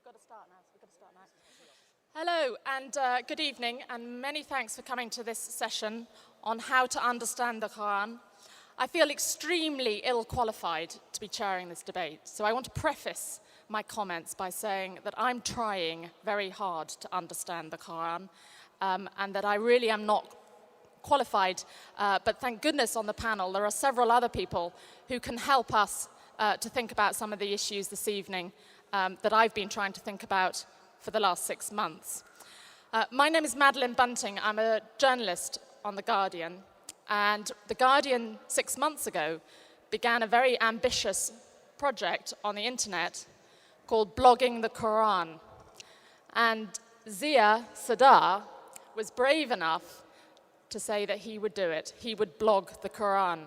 we've got to start now. Hello and good evening, and many thanks for coming to this session on how to understand the Qur'an. I feel extremely ill-qualified to be chairing this debate, so I want to preface my comments by saying that I'm trying very hard to understand the Qur'an, and that I really am not qualified, but thank goodness on the panel there are several other people who can help us to think about some of the issues this evening that I've been trying to think about for the last 6 months. My name is Madeline Bunting. I'm a journalist on The Guardian, and The Guardian 6 months ago began a very ambitious project on the internet called Blogging the Qur'an. And Zia Sadar was brave enough to say that he would do it. He would blog the Qur'an.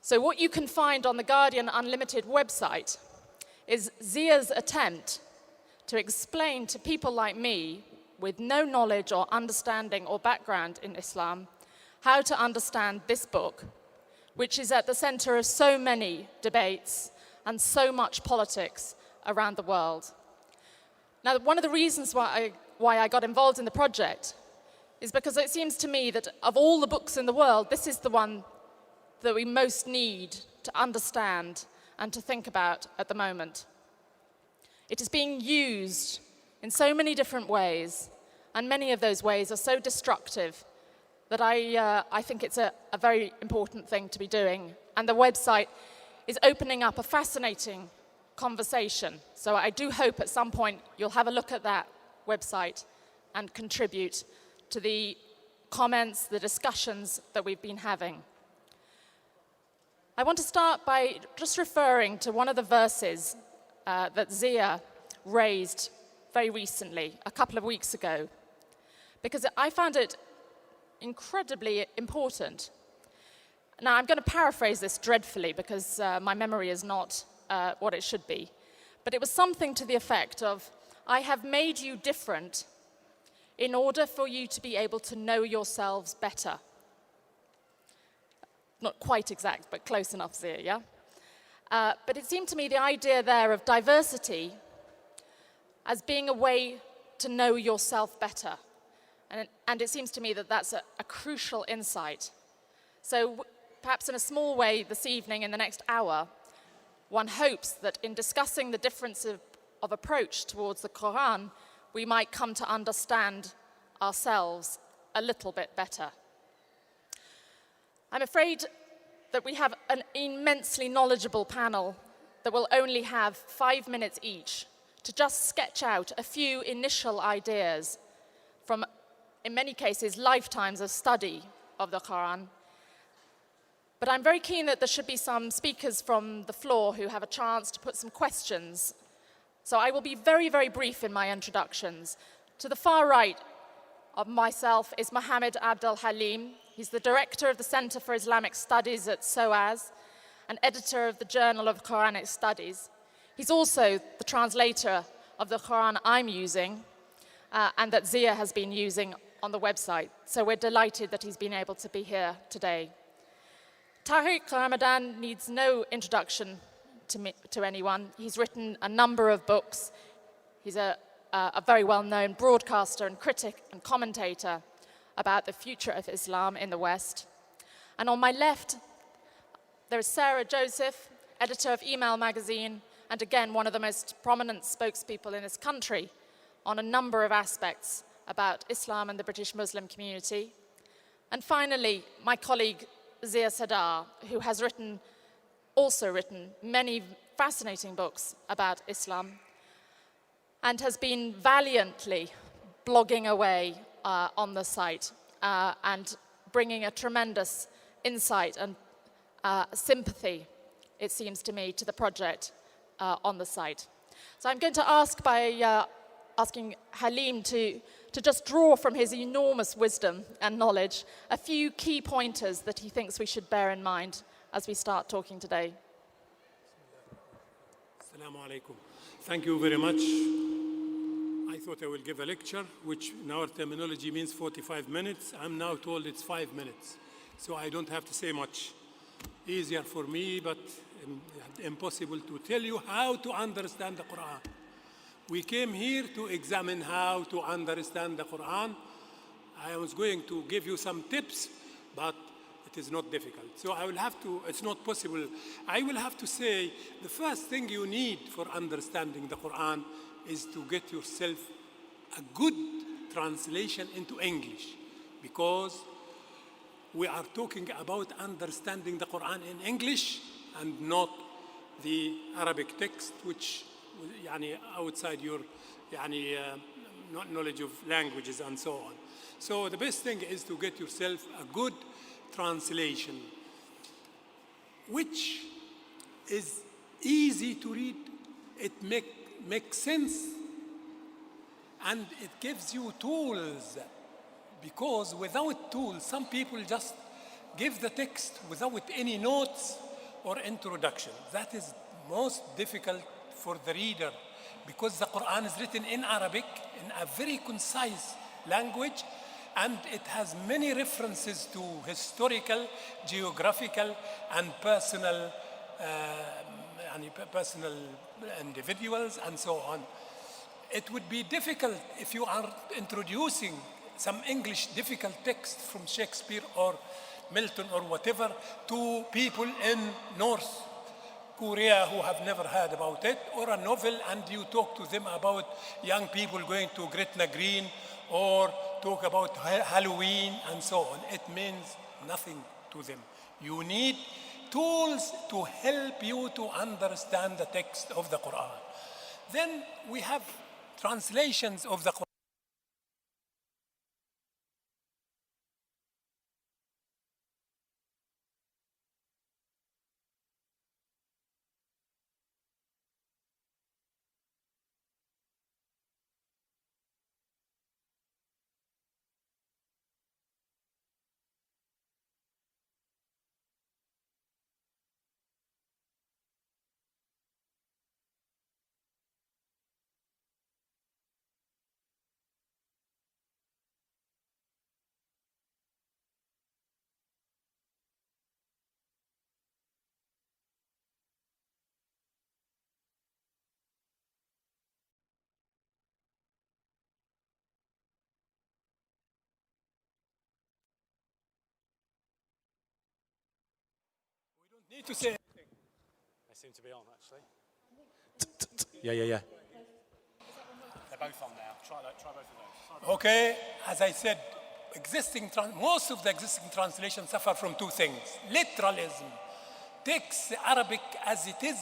So what you can find on the Guardian Unlimited website is Zia's attempt to explain to people like me with no knowledge or understanding or background in Islam how to understand this book, which is at the center of so many debates and so much politics around the world. Now, one of the reasons why I got involved in the project is because it seems to me that of all the books in the world, this is the one that we most need to understand and to think about at the moment. It is being used in so many different ways, and many of those ways are so destructive that I think it's a very important thing to be doing. And the website is opening up a fascinating conversation. So I do hope at some point you'll have a look at that website and contribute to the comments, the discussions that we've been having. I want to start by just referring to one of the verses that Zia raised very recently, a couple of weeks ago, because I found it incredibly important. Now, I'm going to paraphrase this dreadfully because my memory is not what it should be, but it was something to the effect of, I have made you different in order for you to be able to know yourselves better. Not quite exact, but close enough, Zia, yeah? But it seemed to me the idea there of diversity as being a way to know yourself better. And it seems to me that that's a crucial insight. So perhaps in a small way this evening, in the next hour, one hopes that in discussing the difference of approach towards the Qur'an, we might come to understand ourselves a little bit better. I'm afraid that we have an immensely knowledgeable panel that will only have 5 minutes each to just sketch out a few initial ideas from, in many cases, lifetimes of study of the Qur'an. But I'm very keen that there should be some speakers from the floor who have a chance to put some questions. So I will be very, very brief in my introductions. To the far right of myself is Mohammed Abdel Halim. He's the director of the Center for Islamic Studies at SOAS and editor of the Journal of Quranic Studies. He's also the translator of the Qur'an I'm using and that Zia has been using on the website. So we're delighted that he's been able to be here today. Tariq Ramadan needs no introduction to anyone. He's written a number of books. He's a very well-known broadcaster and critic and commentator about the future of Islam in the West. And on my left, there is Sarah Joseph, editor of Email magazine, and again, one of the most prominent spokespeople in this country on a number of aspects about Islam and the British Muslim community. And finally, my colleague Zia Sadar, who has also written many fascinating books about Islam and has been valiantly blogging away on the site and bringing a tremendous insight and sympathy, it seems to me, to the project on the site. So I'm going to ask by asking Halim to just draw from his enormous wisdom and knowledge a few key pointers that he thinks we should bear in mind as we start talking today. Assalamu alaikum. Thank you very much. I thought I will give a lecture, which in our terminology means 45 minutes. I'm now told it's 5 minutes, so I don't have to say much. Easier for me, but impossible to tell you how to understand the Qur'an. We came here to examine how to understand the Quran. I was going to give you some tips, but it is not difficult. So I will have to, it's not possible. I will have to say the first thing you need for understanding the Quran is to get yourself a good translation into English, because we are talking about understanding the Quran in English and not the Arabic text, which outside your knowledge of languages and so on. So the best thing is to get yourself a good translation, which is easy to read. It makes sense, and it gives you tools, because without tools, some people just give the text without any notes or introduction. That is most difficult for the reader, because the Quran is written in Arabic, in a very concise language, and it has many references to historical, geographical, and personal individuals and so on. It would be difficult if you are introducing some English difficult text from Shakespeare or Milton or whatever to people in North Korea who have never heard about it, or a novel, and you talk to them about young people going to Gretna Green, or talk about Halloween and so on. It means nothing to them. You need tools to help you to understand the text of the Quran. Then we have translations of the Quran. Need to say. They seem to be on, actually. Yeah. They're both on now. Try both of those. Okay, as I said, most of the existing translations suffer from two things. Literalism takes the Arabic as it is,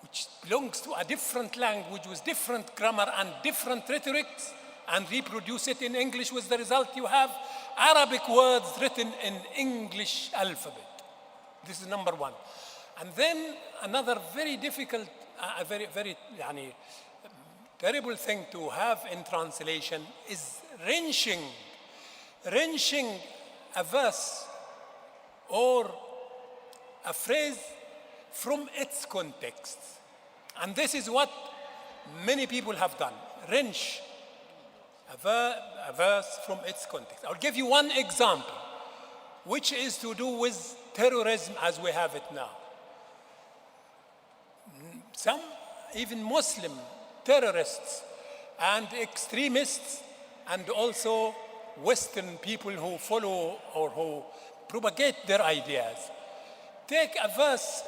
which belongs to a different language with different grammar and different rhetorics, and reproduce it in English, with the result you have Arabic words written in English alphabet. This is number one. And then another very difficult, very terrible thing to have in translation is wrenching a verse or a phrase from its context. And this is what many people have done. Wrench a verse from its context. I'll give you one example, which is to do with terrorism as we have it now. Some, even Muslim terrorists and extremists, and also Western people who follow or who propagate their ideas, take a verse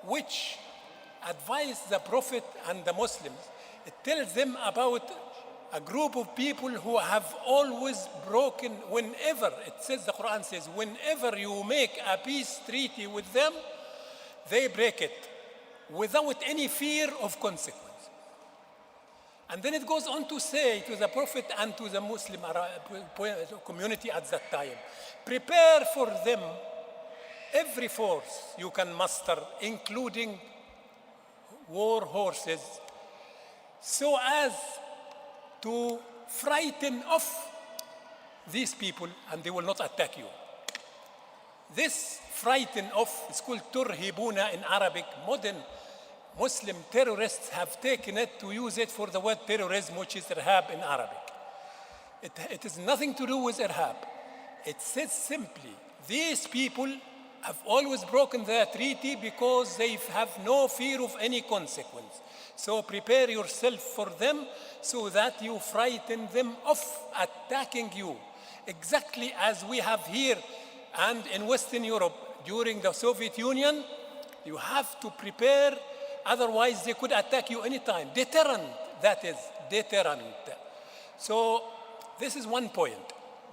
which advises the Prophet and the Muslims. It tells them about a group of people who have always broken, whenever, it says, the Quran says, whenever you make a peace treaty with them, they break it without any fear of consequence. And then it goes on to say to the Prophet and to the Muslim community at that time, prepare for them every force you can muster, including war horses, so as to frighten off these people, and they will not attack you. This frighten off is called turhibuna in Arabic. Modern Muslim terrorists have taken it to use it for the word terrorism, which is irhab in Arabic. It has nothing to do with irhab. It says simply, these people have always broken their treaty because they have no fear of any consequence. So prepare yourself for them so that you frighten them off attacking you. Exactly as we have here and in Western Europe during the Soviet Union, you have to prepare, otherwise they could attack you anytime. Deterrent, that is, deterrent. So this is one point,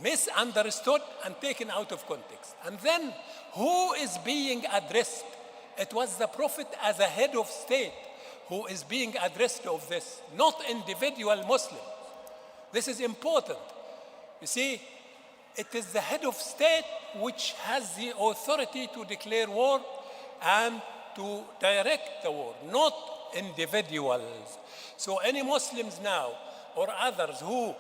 misunderstood and taken out of context. And then who is being addressed? It was the Prophet as a head of state who is being addressed of this, not individual Muslims. This is important. You see, it is the head of state which has the authority to declare war and to direct the war, not individuals. So any Muslims now or others who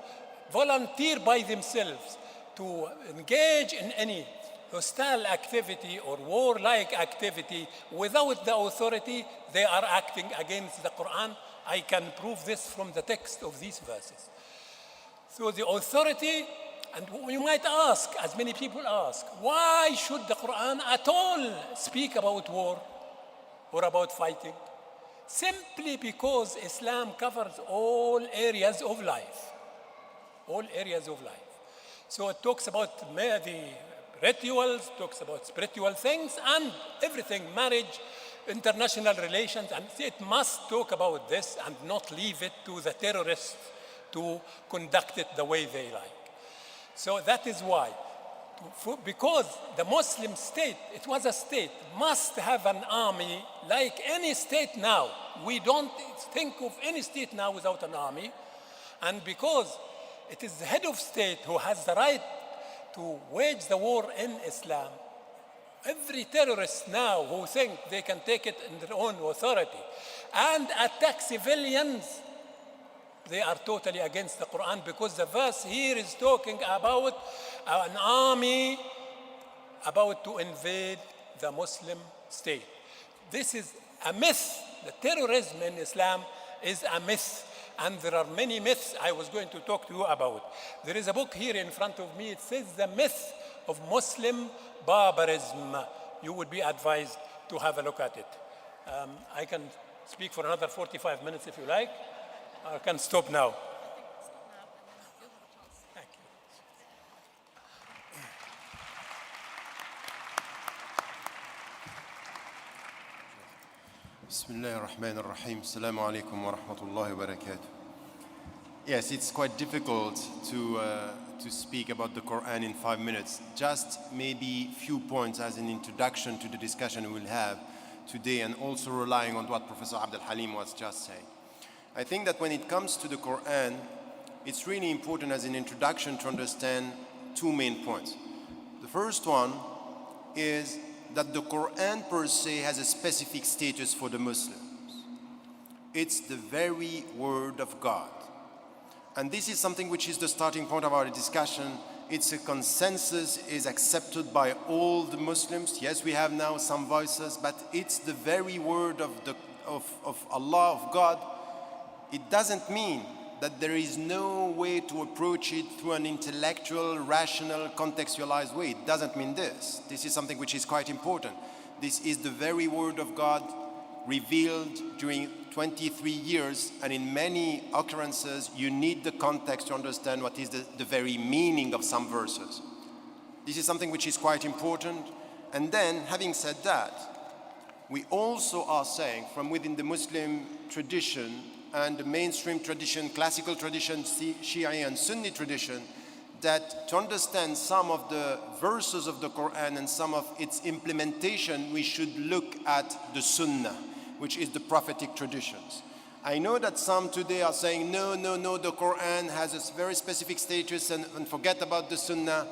volunteer by themselves to engage in any hostile activity or warlike activity without the authority, they are acting against the Qur'an. I can prove this from the text of these verses. So the authority, and you might ask, as many people ask, why should the Qur'an at all speak about war or about fighting? Simply because Islam covers all areas of life. All areas of life. So it talks about the rituals, talks about spiritual things and everything, marriage, international relations, and it must talk about this and not leave it to the terrorists to conduct it the way they like. So that is why, because the Muslim state, it was a state, must have an army like any state now. We don't think of any state now without an army. And because it is the head of state who has the right to wage the war in Islam, every terrorist now who think they can take it in their own authority and attack civilians, they are totally against the Quran, because the verse here is talking about an army about to invade the Muslim state. This is a myth. The terrorism in Islam is a myth. And there are many myths I was going to talk to you about. There is a book here in front of me. It says The Myth of Muslim Barbarism. You would be advised to have a look at it. I can speak for another 45 minutes if you like. I can stop now. Thank you. Bismillah ar-Rahman ar-Rahim. Assalamu alaikum wa rahmatullahi wa barakatuh. Yes, it's quite difficult to speak about the Quran in 5 minutes. Just maybe few points as an introduction to the discussion we'll have today, and also relying on what Professor Abdul Halim was just saying. I think that when it comes to the Quran, it's really important as an introduction to understand two main points. The first one is that the Quran per se has a specific status for the Muslims. It's the very word of God. And this is something which is the starting point of our discussion. It's a consensus, is accepted by all the Muslims. Yes, we have now some voices, but it's the very word of Allah, of God. It doesn't mean that there is no way to approach it through an intellectual, rational, contextualized way. It doesn't mean this. This is something which is quite important. This is the very word of God revealed during 23 years, and in many occurrences, you need the context to understand what is the very meaning of some verses. This is something which is quite important. And then, having said that, we also are saying from within the Muslim tradition and the mainstream tradition, classical tradition, Shia and Sunni tradition, that to understand some of the verses of the Quran and some of its implementation, we should look at the Sunnah, which is the prophetic traditions. I know that some today are saying, no, the Quran has a very specific status and forget about the Sunnah.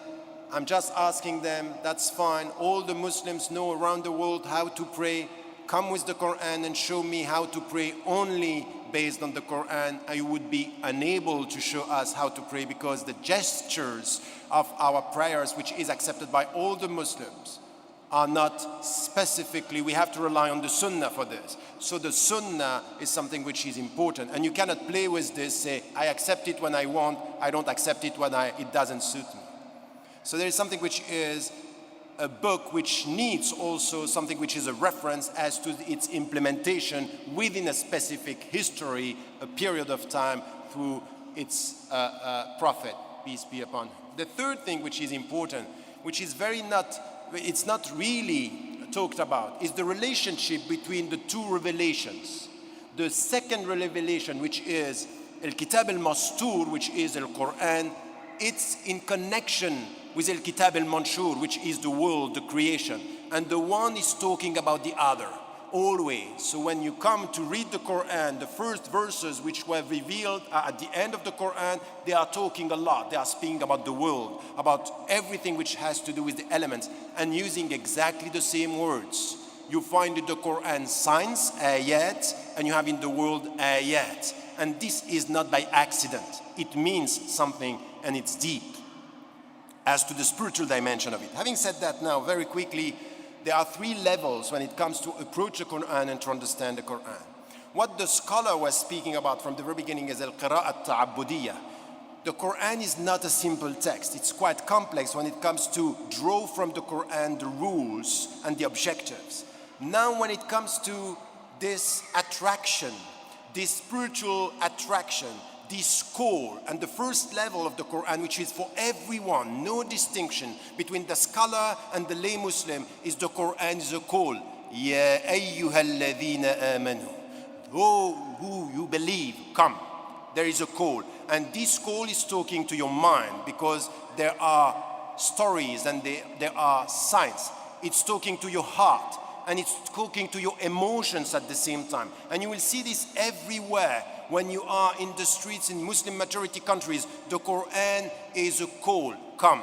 I'm just asking them, that's fine. All the Muslims know around the world how to pray. Come with the Quran and show me how to pray only based on the Quran. I would be unable to show us how to pray, because the gestures of our prayers, which is accepted by all the Muslims, are not specifically, we have to rely on the Sunnah for this. So the Sunnah is something which is important. And you cannot play with this, say, I accept it when I want, I don't accept it when it doesn't suit me. So there is something which is a book which needs also something which is a reference as to its implementation within a specific history, a period of time through its prophet, peace be upon him. The third thing which is important, which is it's not really talked about, is the relationship between the two revelations. The second revelation, which is Al-Kitab al-Mastur, which is Al-Qur'an, it's in connection with Al-Kitab al-Manshur, which is the world, the creation. And the one is talking about the other, always. So when you come to read the Qur'an, the first verses which were revealed at the end of the Qur'an, they are talking a lot. They are speaking about the world, about everything which has to do with the elements, and using exactly the same words. You find in the Qur'an signs, ayat, and you have in the world ayat. And this is not by accident. It means something, and it's deep as to the spiritual dimension of it. Having said that now, very quickly, there are three levels when it comes to approach the Qur'an and to understand the Qur'an. What the scholar was speaking about from the very beginning is al-qira'at ta'abbudiyya. The Qur'an is not a simple text. It's quite complex when it comes to draw from the Qur'an the rules and the objectives. Now when it comes to this attraction, this spiritual attraction, this call, and the first level of the Qur'an, which is for everyone, no distinction between the scholar and the lay Muslim, is the Qur'an is a call. Ya ayyuhalladhina amanu. Oh, who you believe, come. There is a call. And this call is talking to your mind because there are stories and there are signs. It's talking to your heart and it's talking to your emotions at the same time. And you will see this everywhere. When you are in the streets in Muslim majority countries, the Qur'an is a call, come.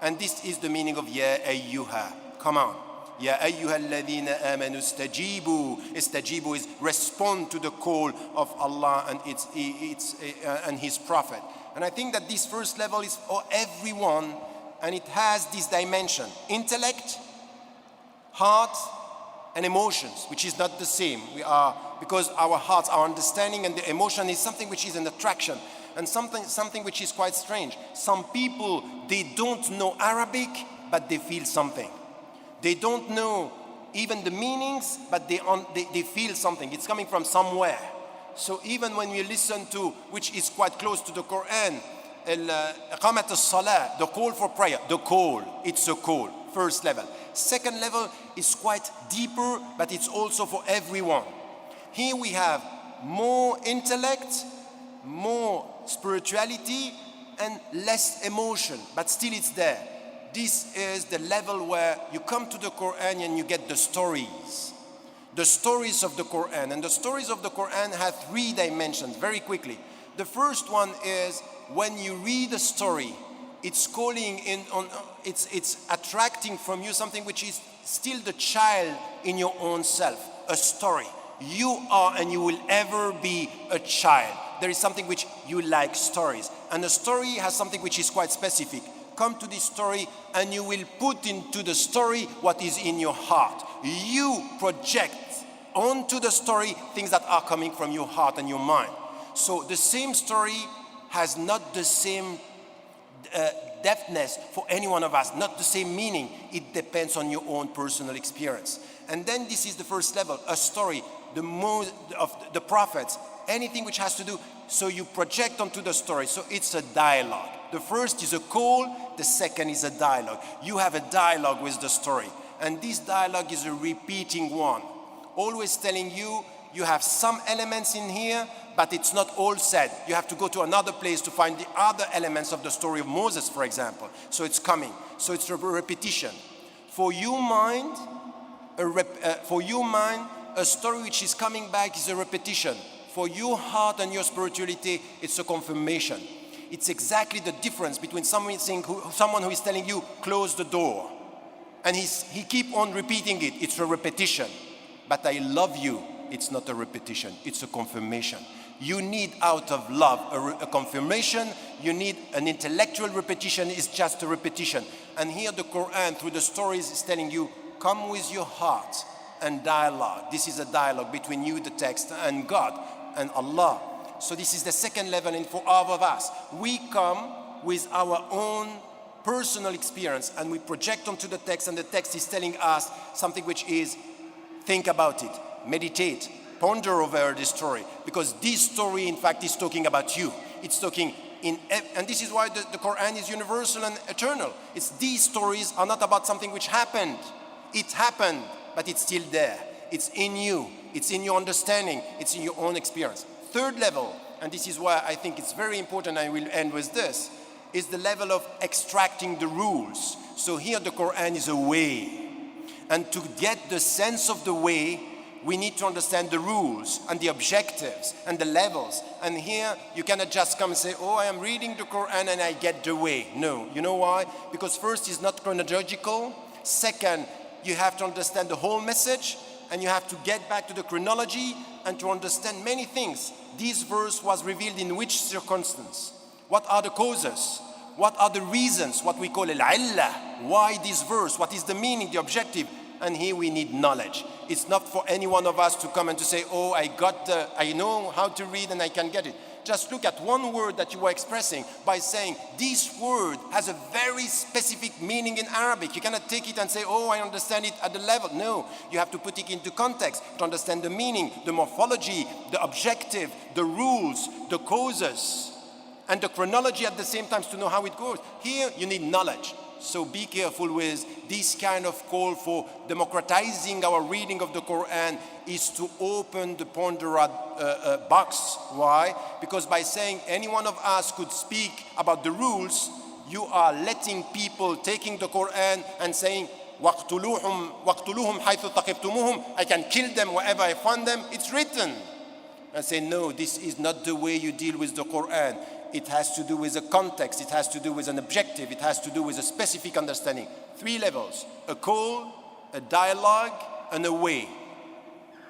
And this is the meaning of Ya ayyuha, come on. Ya ayyuha alladhina amanu istajibu. Istajibu is respond to the call of Allah and His Prophet. And I think that this first level is for everyone, and it has this dimension: intellect, heart, and emotions, which is not the same. Because our hearts, our understanding and the emotion is something which is an attraction and something which is quite strange. Some people, they don't know Arabic, but they feel something. They don't know even the meanings, but they feel something. It's coming from somewhere. So even when we listen to, which is quite close to the Quran, Iqamat al-Salah, the call for prayer, it's a call, first level. Second level is quite deeper, but it's also for everyone. Here we have more intellect, more spirituality, and less emotion, but still it's there. This is the level where you come to the Quran and you get the stories. The stories of the Quran. And the stories of the Quran have three dimensions, very quickly. The first one is when you read a story, it's calling in on, it's attracting from you something which is still the child in your own self, a story. You are and you will ever be a child. There is something which you like stories. And a story has something which is quite specific. Come to this story and you will put into the story what is in your heart. You project onto the story things that are coming from your heart and your mind. So the same story has not the same depthness for any one of us, not the same meaning. It depends on your own personal experience. And then this is the first level, a story, the most of the prophets, anything which has to do, so you project onto the story. So it's a dialogue. The first is a call, the second is a dialogue. You have a dialogue with the story. And this dialogue is a repeating one. Always telling you, you have some elements in here, but it's not all said. You have to go to another place to find the other elements of the story of Moses, for example. So it's coming. So it's a repetition. For your mind, a story which is coming back is a repetition. For your heart and your spirituality, it's a confirmation. It's exactly the difference between someone who is telling you, close the door. And he keep on repeating it. It's a repetition. But I love you. It's not a repetition. It's a confirmation. You need out of love a confirmation. You need an intellectual repetition. It's just a repetition. And here the Quran, through the stories, is telling you, come with your heart and dialogue. This is a dialogue between you, the text, and God and Allah. So this is the second level, and for all of us, we come with our own personal experience and we project onto the text, and the text is telling us something which is, think about it, meditate, ponder over this story, because this story in fact is talking about you. It's talking and this is why the Quran is universal and eternal. It's these stories are not about something which happened. It happened, but it's still there. It's in you. It's in your understanding. It's in your own experience. Third level, and this is why I think it's very important, I will end with this, is the level of extracting the rules. So here the Quran is a way. And to get the sense of the way, we need to understand the rules and the objectives and the levels. And here you cannot just come and say, oh, I am reading the Quran and I get the way. No, you know why? Because first, it's not chronological. Second, you have to understand the whole message, and you have to get back to the chronology and to understand many things. This verse was revealed in which circumstance? What are the causes? What are the reasons? What we call al-illah. Why this verse? What is the meaning, the objective? And here we need knowledge. It's not for any one of us to come and to say, oh, I know how to read and I can get it. Just look at one word that you were expressing by saying, this word has a very specific meaning in Arabic. You cannot take it and say, oh, I understand it at the level. No, you have to put it into context to understand the meaning, the morphology, the objective, the rules, the causes, and the chronology at the same time to know how it goes. Here, you need knowledge. So be careful with this kind of call for democratizing our reading of the Quran is to open the Pandora box. Why? Because by saying any one of us could speak about the rules, you are letting people taking the Quran and saying, وَاقْتُلُوهُمْ حَيْثُ ثَقِفْتُمُوهُمْ, I can kill them wherever I find them. It's written. And say, no, this is not the way you deal with the Quran. It has to do with a context, it has to do with an objective, it has to do with a specific understanding. 3 levels, a call, a dialogue, and a way.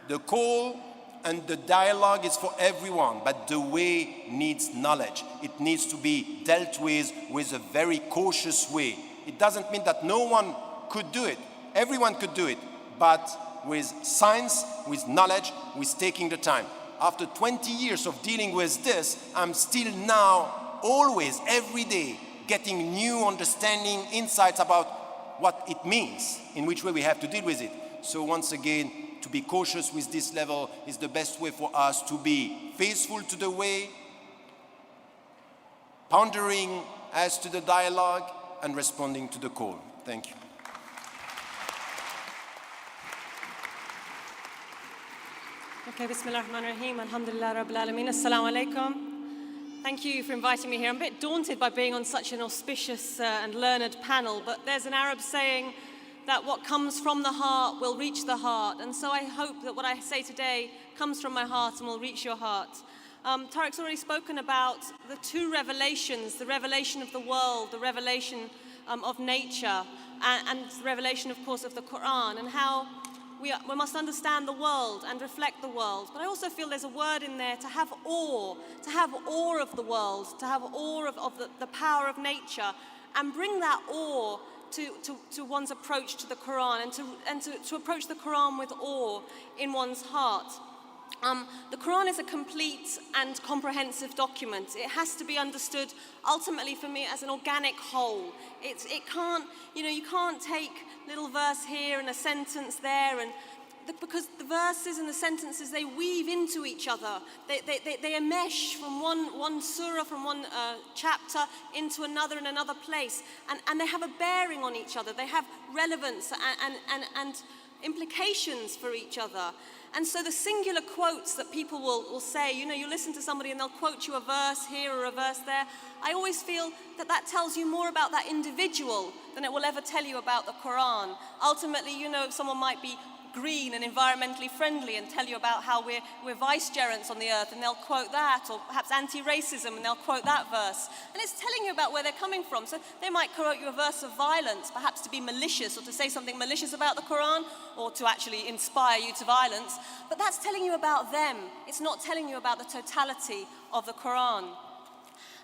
The call and the dialogue is for everyone, but the way needs knowledge. It needs to be dealt with a very cautious way. It doesn't mean that no one could do it. Everyone could do it, but with science, with knowledge, with taking the time. After 20 years of dealing with this, I'm still now, always, every day, getting new understanding, insights about what it means, in which way we have to deal with it. So once again, to be cautious with this level is the best way for us to be faithful to the way, pondering as to the dialogue, and responding to the call. Thank you. Okay, Bismillah ar-Rahman ar-Rahim, Alhamdulillah Rabbil Alameen, Assalamu alaikum. Thank you for inviting me here. I'm a bit daunted by being on such an auspicious and learned panel, but there's an Arab saying that what comes from the heart will reach the heart, and so I hope that what I say today comes from my heart and will reach your heart. Tariq's already spoken about the 2 revelations, the revelation of the world, the revelation of nature, and the revelation, of course, of the Qur'an, and how we must understand the world and reflect the world. But I also feel there's a word in there to have awe of the world, to have awe of the power of nature, and bring that awe to one's approach to the Quran, and to approach the Quran with awe in one's heart. The Quran is a complete and comprehensive document. It has to be understood ultimately for me as an organic whole. It can't, you can't take little verse here and a sentence there, and because the verses and the sentences, they weave into each other. They enmesh from one surah, from one chapter into another in another place, and they have a bearing on each other. They have relevance and implications for each other. And so the singular quotes that people will say, you listen to somebody and they'll quote you a verse here or a verse there. I always feel that tells you more about that individual than it will ever tell you about the Quran. Ultimately, someone might be green and environmentally friendly and tell you about how we're vicegerents on the earth, and they'll quote that, or perhaps anti-racism and they'll quote that verse. And it's telling you about where they're coming from. So they might quote you a verse of violence, perhaps to be malicious or to say something malicious about the Quran, or to actually inspire you to violence. But that's telling you about them. It's not telling you about the totality of the Quran.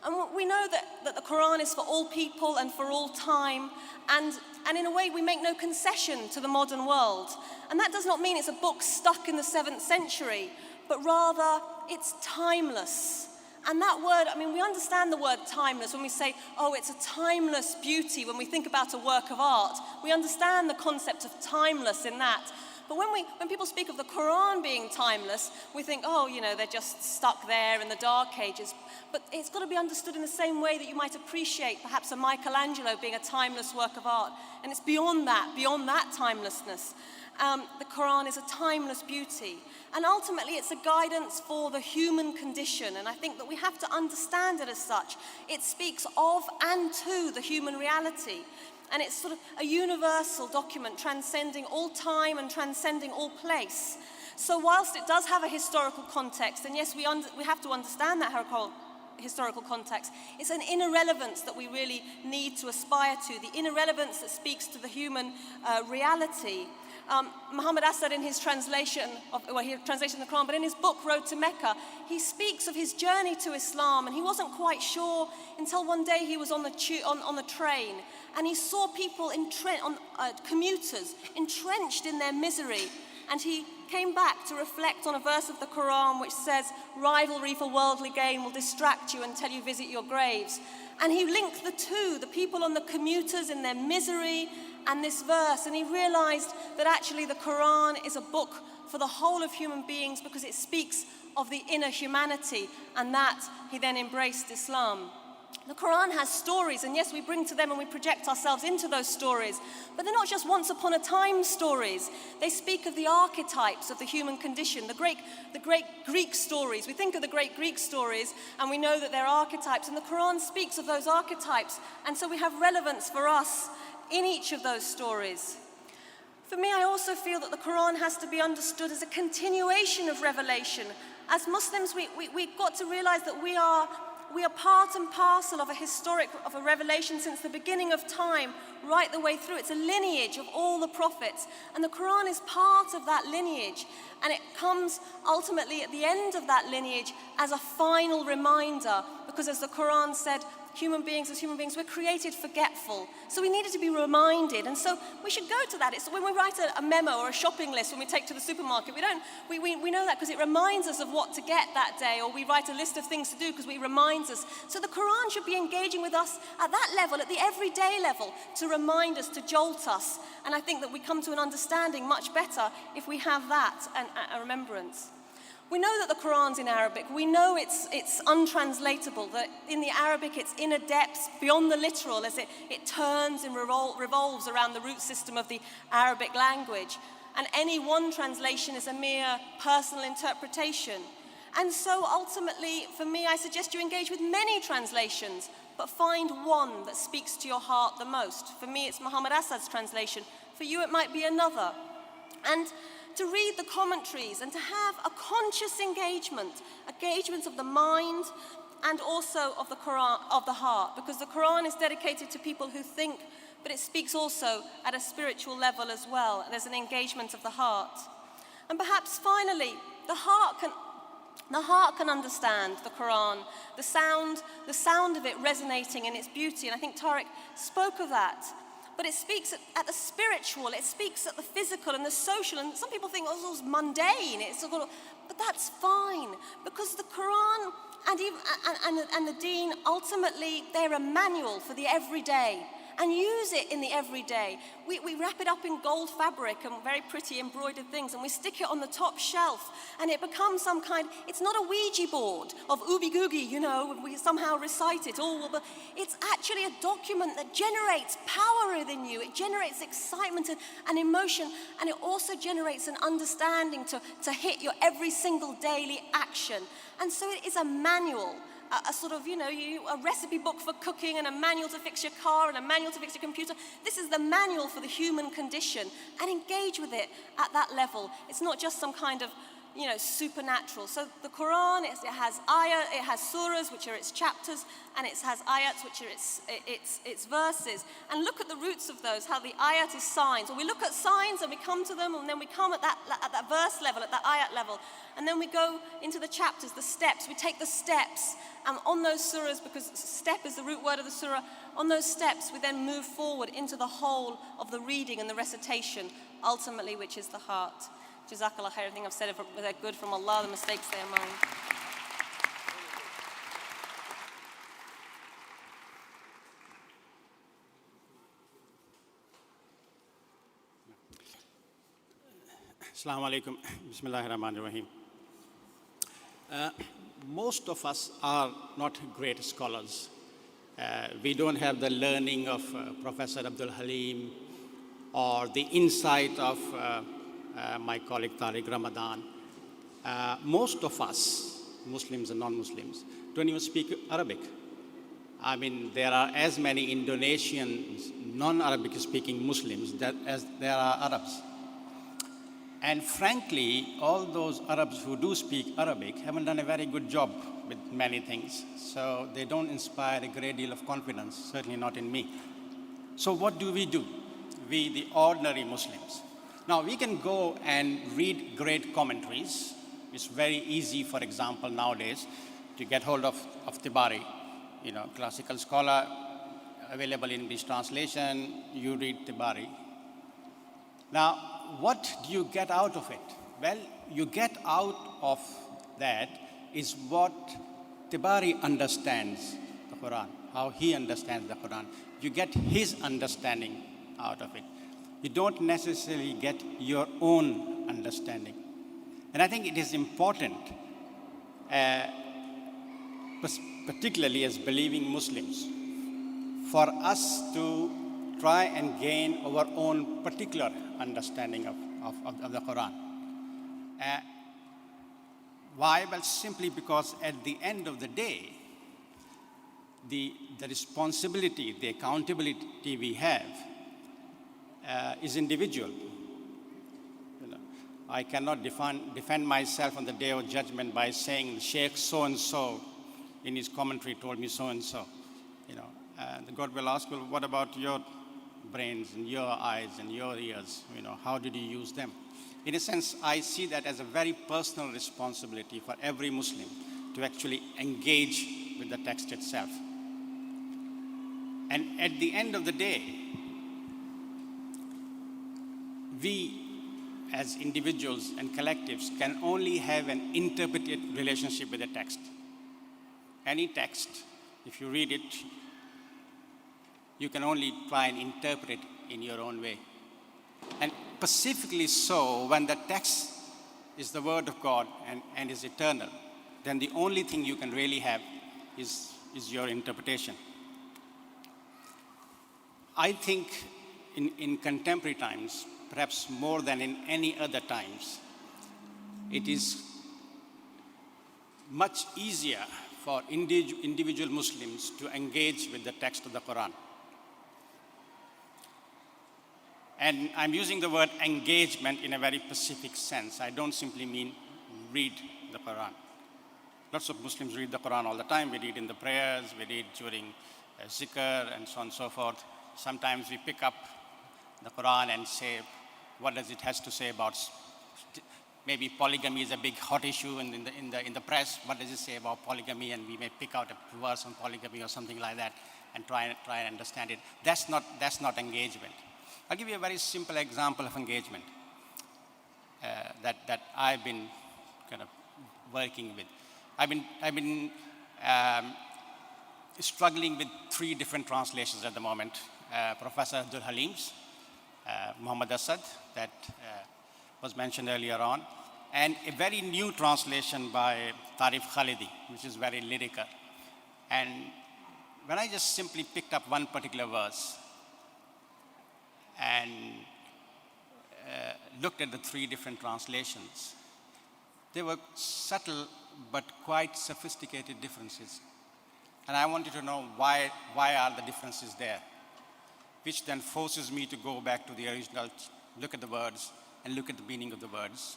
And we know that the Quran is for all people and for all time, and in a way we make no concession to the modern world. And that does not mean it's a book stuck in the 7th century, but rather it's timeless. And that word, I mean, we understand the word timeless when we say, oh, it's a timeless beauty. When we think about a work of art, we understand the concept of timeless in that. But when people speak of the Quran being timeless, we think, oh, you know, they're just stuck there in the dark ages. But it's got to be understood in the same way that you might appreciate perhaps a Michelangelo being a timeless work of art. And it's beyond that timelessness. The Quran is a timeless beauty. And ultimately, it's a guidance for the human condition. And I think that we have to understand it as such. It speaks of and to the human reality. And it's sort of a universal document transcending all time and transcending all place. So whilst it does have a historical context, and yes, we have to understand that historical context, it's an inner relevance that we really need to aspire to, the inner relevance that speaks to the human reality. Muhammad Asad, in his translation of the Quran, but in his book Road to Mecca, he speaks of his journey to Islam, and he wasn't quite sure until one day he was on the train, and he saw people commuters entrenched in their misery, and he came back to reflect on a verse of the Quran which says, "Rivalry for worldly gain will distract you until you visit your graves." And he linked the two, the people on the commuters in their misery and this verse, and he realized that actually the Quran is a book for the whole of human beings because it speaks of the inner humanity, and that he then embraced Islam. The Quran has stories, and yes, we bring to them and we project ourselves into those stories, but they're not just once upon a time stories. They speak of the archetypes of the human condition, the great Greek stories. We think of the great Greek stories and we know that they're archetypes, and the Quran speaks of those archetypes, and so we have relevance for us in each of those stories. For me, I also feel that the Quran has to be understood as a continuation of revelation. As Muslims, we've got to realize that we are part and parcel of a revelation since the beginning of time, right the way through. It's a lineage of all the prophets, and the Quran is part of that lineage, and it comes ultimately at the end of that lineage as a final reminder, because as the Quran said, as human beings, we're created forgetful. So we needed to be reminded. And so we should go to that. It's when we write a memo or a shopping list when we take to the supermarket, we know that because it reminds us of what to get that day, or we write a list of things to do because it reminds us. So the Quran should be engaging with us at that level, at the everyday level, to remind us, to jolt us. And I think that we come to an understanding much better if we have that and a remembrance. We know that the Quran's in Arabic. We know it's untranslatable, that in the Arabic its inner depths beyond the literal as it turns and revolves around the root system of the Arabic language. And any one translation is a mere personal interpretation. And so ultimately, for me, I suggest you engage with many translations, but find one that speaks to your heart the most. For me, it's Muhammad Asad's translation. For you, it might be another. And to read the commentaries and to have a conscious engagement of the mind and also of the Quran, of the heart, because the Quran is dedicated to people who think, but it speaks also at a spiritual level as well. There's an engagement of the heart. And perhaps finally, the heart can understand the Quran, the sound of it resonating in its beauty, and I think Tariq spoke of that. But it speaks at the spiritual, it speaks at the physical and the social, and some people think, oh, it's mundane, but that's fine, because the Quran and the Deen, ultimately, they're a manual for the everyday, and use it in the everyday. We wrap it up in gold fabric and very pretty embroidered things, and we stick it on the top shelf, and it becomes it's not a Ouija board of ooby googie, we somehow recite it all, but it's actually a document that generates power within you. It generates excitement and emotion, and it also generates an understanding to hit your every single daily action. And so it is a manual. A sort of, a recipe book for cooking and a manual to fix your car and a manual to fix your computer. This is the manual for the human condition, and engage with it at that level. It's not just some kind of, supernatural. So the Quran, it has ayat, it has surahs, which are its chapters, and it has ayats, which are its verses. And look at the roots of those, how the ayat is signs. Or we look at signs and we come to them, and then we come at that verse level, at that ayat level. And then we go into the chapters, the steps. We take the steps, and on those surahs, because step is the root word of the surah, on those steps we then move forward into the whole of the reading and the recitation, ultimately, which is the heart. Jazakallah khair. Everything I've said is good from Allah, the mistakes they are mine. Assalamu alaikum. Bismillahirrahmanirrahim. Most of us are not great scholars. We don't have the learning of Professor Abdul Halim or the insight of my colleague Tariq Ramadan. Most of us, Muslims and non-Muslims, don't even speak Arabic. I mean, there are as many Indonesian non-Arabic speaking Muslims as there are Arabs. And frankly, all those Arabs who do speak Arabic haven't done a very good job with many things. So they don't inspire a great deal of confidence, certainly not in me. So what do? We, the ordinary Muslims? Now, we can go and read great commentaries. It's very easy, for example, nowadays, to get hold of Tabari, classical scholar, available in English translation, you read Tabari. Now, what do you get out of it? Well, you get out of that is what Tabari understands the Qur'an, how he understands the Qur'an. You get his understanding out of it. You don't necessarily get your own understanding. And I think it is important, particularly as believing Muslims, for us to try and gain our own particular understanding of the Quran. Why? Well, simply because at the end of the day, the responsibility, the accountability we have is individual. I cannot defend myself on the day of judgment by saying Sheikh so-and-so in his commentary told me so-and-so. God will ask, well, what about your brains and your eyes and your ears? How did you use them? In a sense, I see that as a very personal responsibility for every Muslim to actually engage with the text itself. And at the end of the day, we as individuals and collectives can only have an interpreted relationship with the text. Any text, if you read it, you can only try and interpret it in your own way. And specifically so, when the text is the word of God and is eternal, then the only thing you can really have is your interpretation. I think in contemporary times, perhaps more than in any other times, it is much easier for individual Muslims to engage with the text of the Quran. And I'm using the word engagement in a very specific sense. I don't simply mean read the Quran. Lots of Muslims read the Quran all the time. We read in the prayers, we read during zikr, and so on and so forth. Sometimes we pick up the Quran and say, what does it has to say about, maybe polygamy is a big hot issue in the press. What does it say about polygamy? And we may pick out a verse on polygamy or something like that and try and understand it. That's not engagement. I'll give you a very simple example of engagement that I've been kind of working with. I've been struggling with 3 different translations at the moment. Professor Abdul Halim's, Muhammad Asad, that was mentioned earlier on, and a very new translation by Tarif Khalidi, which is very lyrical. And when I just simply picked up one particular verse, and looked at the 3 different translations, there were subtle but quite sophisticated differences. And I wanted to know why are the differences there, which then forces me to go back to the original, look at the words, and look at the meaning of the words.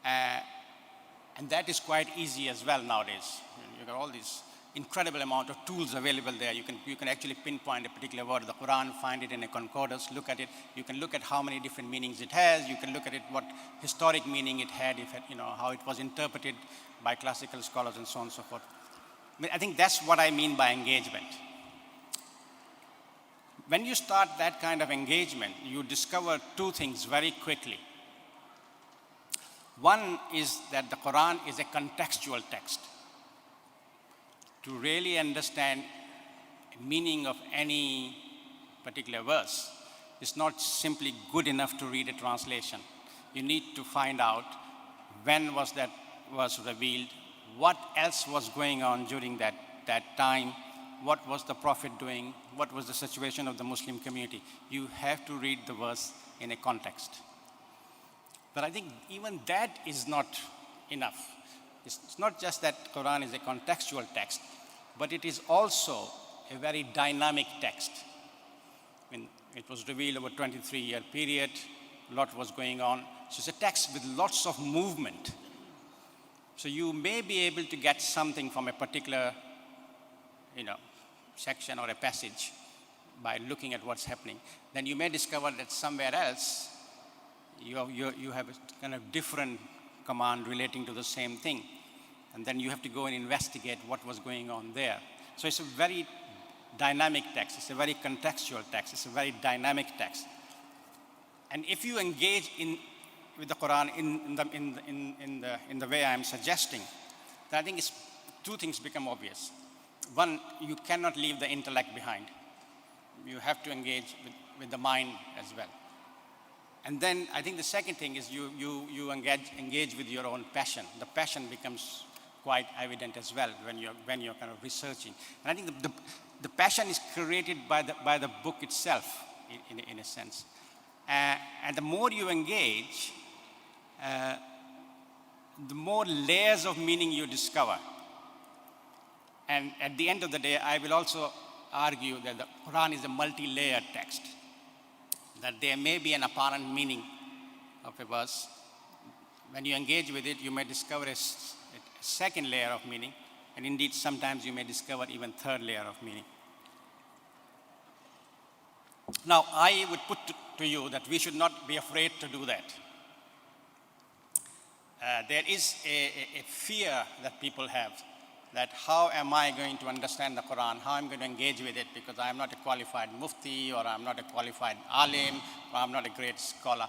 And that is quite easy as well nowadays. You've got all these incredible amount of tools available there. You can actually pinpoint a particular word of the Quran, find it in a concordance, look at it. You can look at how many different meanings it has. You can look at it, what historic meaning it had, how it was interpreted by classical scholars and so on and so forth. I think that's what I mean by engagement. When you start that kind of engagement, you discover 2 things very quickly. One is that the Quran is a contextual text. To really understand the meaning of any particular verse, it's not simply good enough to read a translation. you need to find out when was that was revealed, what else was going on during that time, what was the Prophet doing, what was the situation of the Muslim community. You have to read the verse in a context. But I think even that is not enough. It's not just that Quran is a contextual text, but it is also a very dynamic text. I mean, it was revealed over a 23-year period, a lot was going on. So it's a text with lots of movement. So you may be able to get something from a particular, section or a passage by looking at what's happening. Then you may discover that somewhere else you have a kind of different command relating to the same thing. And then you have to go and investigate what was going on there. So it's a very dynamic text. It's a very contextual text. It's a very dynamic text. And if you engage with the Quran in the way I'm suggesting, then I think two things become obvious. One, you cannot leave the intellect behind. You have to engage with the mind as well. And then I think the second thing is you engage with your own passion. The passion becomes quite evident as well when you're kind of researching. And I think the passion is created by the book itself, in a sense. And the more you engage, the more layers of meaning you discover. And at the end of the day, I will also argue that the Quran is a multi-layered text, that there may be an apparent meaning of a verse. When you engage with it, you may discover a second layer of meaning, and indeed sometimes you may discover even third layer of meaning. Now, I would put to you that we should not be afraid to do that. There is a fear that people have, that how am I going to understand the Quran, how I'm going to engage with it, because I'm not a qualified mufti, or I'm not a qualified alim, or I'm not a great scholar.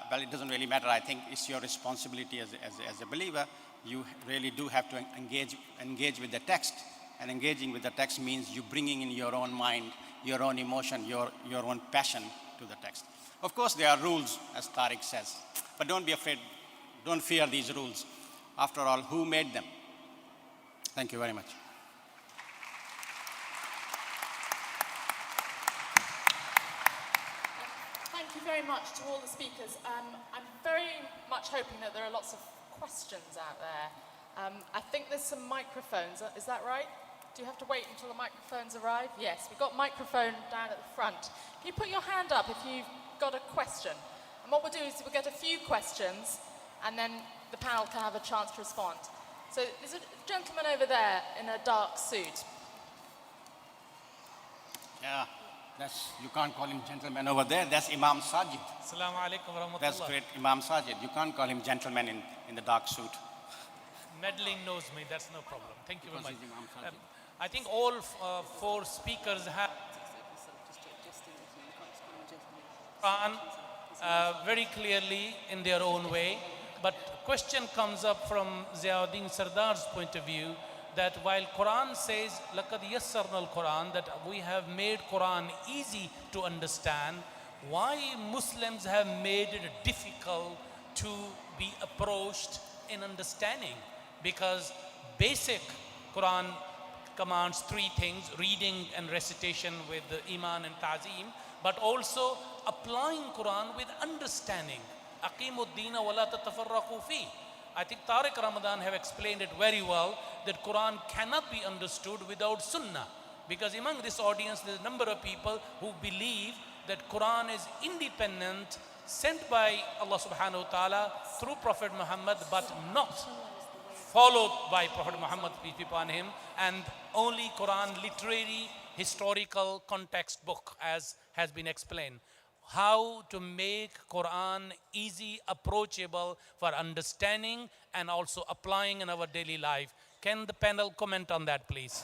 Well, it doesn't really matter. I think it's your responsibility as a believer. You really do have to engage with the text, and engaging with the text means you bringing in your own mind, your own emotion, your own passion to the text. Of course, there are rules, as Tariq says, but don't be afraid, don't fear these rules. After all, who made them? Thank you very much. Thank you very much to all the speakers. I'm very much hoping that there are lots of questions out there. I think there's some microphones. Is that right? Do you have to wait until the microphones arrive? Yes, we've got a microphone down at the front. Can you put your hand up if you've got a question? And what we'll do is we'll get a few questions, and then the panel can have a chance to respond. So there's a gentleman over there in a dark suit. Yeah, you can't call him gentleman over there. That's Imam Sajid. Assalamu alaikum wa rahmatullah. That's great, Imam Sajid. You can't call him gentleman in the dark suit. Meddling knows me, that's no problem. Thank you very much. Because he's Imam Sajid. I think all four speakers have Quran very clearly in their own way. But question comes up from Ziauddin Sardar's point of view, that while Quran says, لَقَدْ يَسَّرْنَا الْقُرْآنَ, that we have made Quran easy to understand, why Muslims have made it difficult to be approached in understanding? Because basic Quran commands three things: reading and recitation with the iman and ta'zeem, but also applying Quran with understanding. أَقِيمُوا الدِّينَ وَلَا تَتَفَرَّقُوا فِيهِ. I think Tariq Ramadan have explained it very well, that Quran cannot be understood without Sunnah. Because among this audience, there's a number of people who believe that Quran is independent, sent by Allah subhanahu wa ta'ala through Prophet Muhammad, but not followed by Prophet Muhammad, peace be upon him, and only Quran literary, historical context book, as has been explained. How to make Quran easy, approachable for understanding and also applying in our daily life. Can the panel comment on that, please?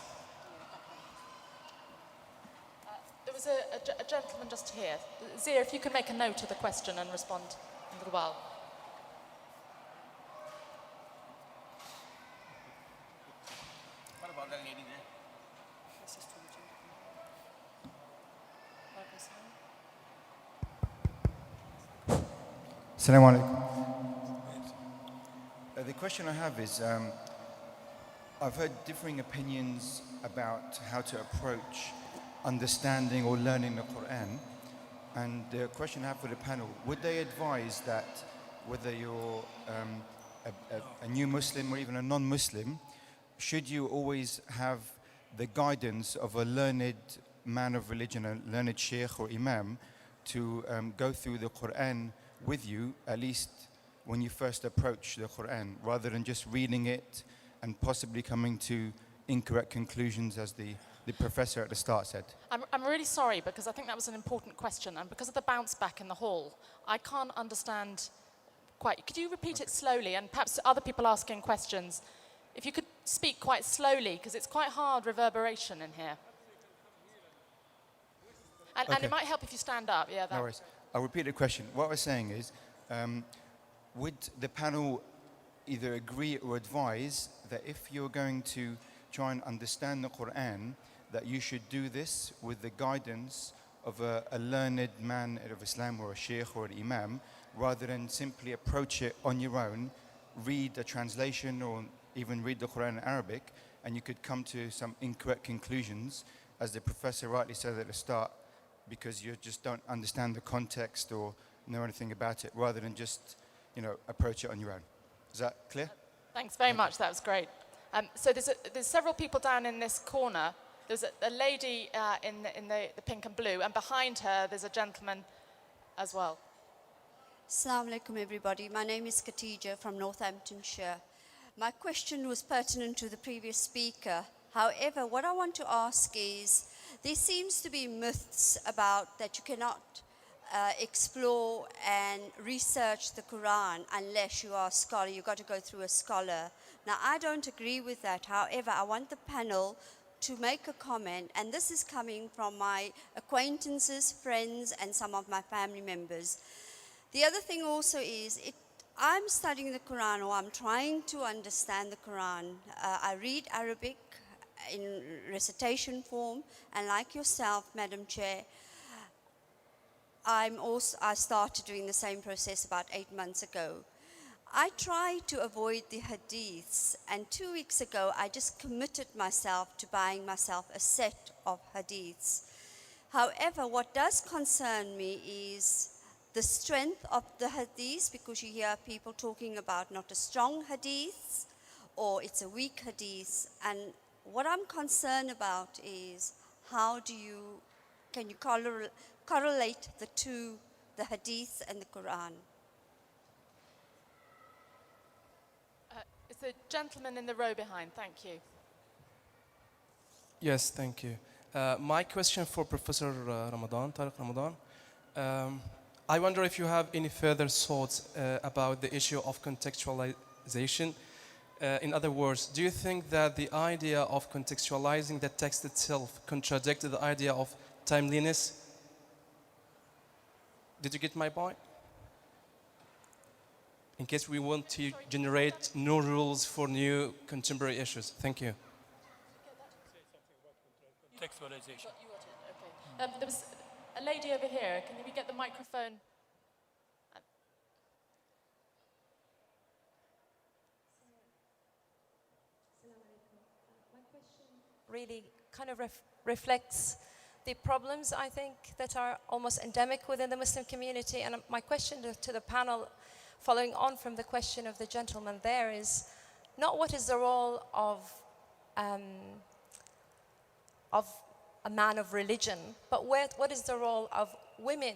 There was a gentleman just here. Zia, if you can make a note of the question and respond in a little while. What about that lady there? Assalamu alaikum. The question I have is, I've heard differing opinions about how to approach understanding or learning the Qur'an. And the question I have for the panel, would they advise that whether you're a new Muslim or even a non-Muslim, should you always have the guidance of a learned man of religion, a learned sheikh or imam, to go through the Qur'an with you, at least when you first approach the Qur'an, rather than just reading it and possibly coming to incorrect conclusions, as the professor at the start said? I'm really sorry, because I think that was an important question, and because of the bounce back in the hall, I can't understand quite. Could you repeat it slowly, and perhaps other people asking questions, if you could speak quite slowly, because it's quite hard reverberation in here. And Okay. it might help if you stand up. Yeah, that. No worries. I'll repeat the question. What I was saying is, would the panel either agree or advise that if you're going to try and understand the Qur'an, that you should do this with the guidance of a learned man of Islam or a sheikh or an imam, rather than simply approach it on your own, read a translation or even read the Qur'an in Arabic, and you could come to some incorrect conclusions, as the professor rightly said at the start, because you just don't understand the context or know anything about it, rather than just, approach it on your own. Is that clear? Thanks very much. That was great. So there's several people down in this corner. There's a lady in the pink and blue, and behind her there's a gentleman as well. Assalamu alaikum, everybody. My name is Khatija from Northamptonshire. My question was pertinent to the previous speaker. However, what I want to ask is, there seems to be myths about that you cannot explore and research the Quran unless you are a scholar. You've got to go through a scholar. Now, I don't agree with that. However, I want the panel to make a comment, and this is coming from my acquaintances, friends, and some of my family members. The other thing also is, I'm studying the Quran, or I'm trying to understand the Quran. I read Arabic in recitation form, and like yourself, Madam Chair, I started doing the same process about 8 months ago. I try to avoid the hadiths, and 2 weeks ago I just committed myself to buying myself a set of hadiths. However, what does concern me is the strength of the hadiths, because you hear people talking about not a strong hadith or it's a weak hadith, and what I'm concerned about is can you correlate the two, the hadith and the Quran? It's the gentleman in the row behind. Thank you. Yes, thank you. My question for Professor Tariq Ramadan. I wonder if you have any further thoughts about the issue of contextualization. In other words, do you think that the idea of contextualizing the text itself contradicts the idea of timeliness? Did you get my point? In case we want to generate new rules for new contemporary issues. Thank you. Contextualization. Okay. There was a lady over here. Can we get the microphone? Really kind of reflects the problems, I think, that are almost endemic within the Muslim community. And my question to the panel, following on from the question of the gentleman there, is not what is the role of a man of religion, but what is the role of women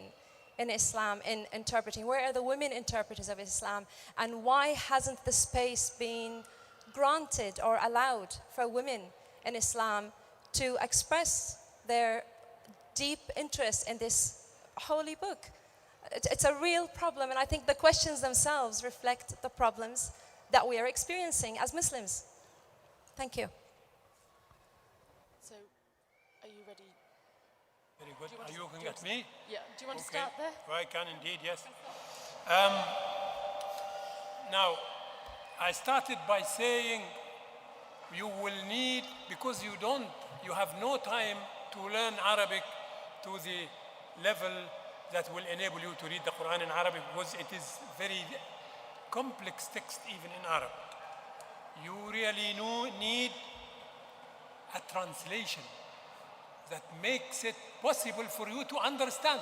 in Islam in interpreting? Where are the women interpreters of Islam? And why hasn't the space been granted or allowed for women in Islam to express their deep interest in this holy book? It's a real problem, and I think the questions themselves reflect the problems that we are experiencing as Muslims. Thank you. So, are you ready? Very good. Are you looking at me? Yeah. Do you want to start there? I can indeed, yes. Now, I started by saying you will need, because you have no time to learn Arabic to the level that will enable you to read the Quran in Arabic, because it is very complex text even in Arabic. You really need a translation that makes it possible for you to understand.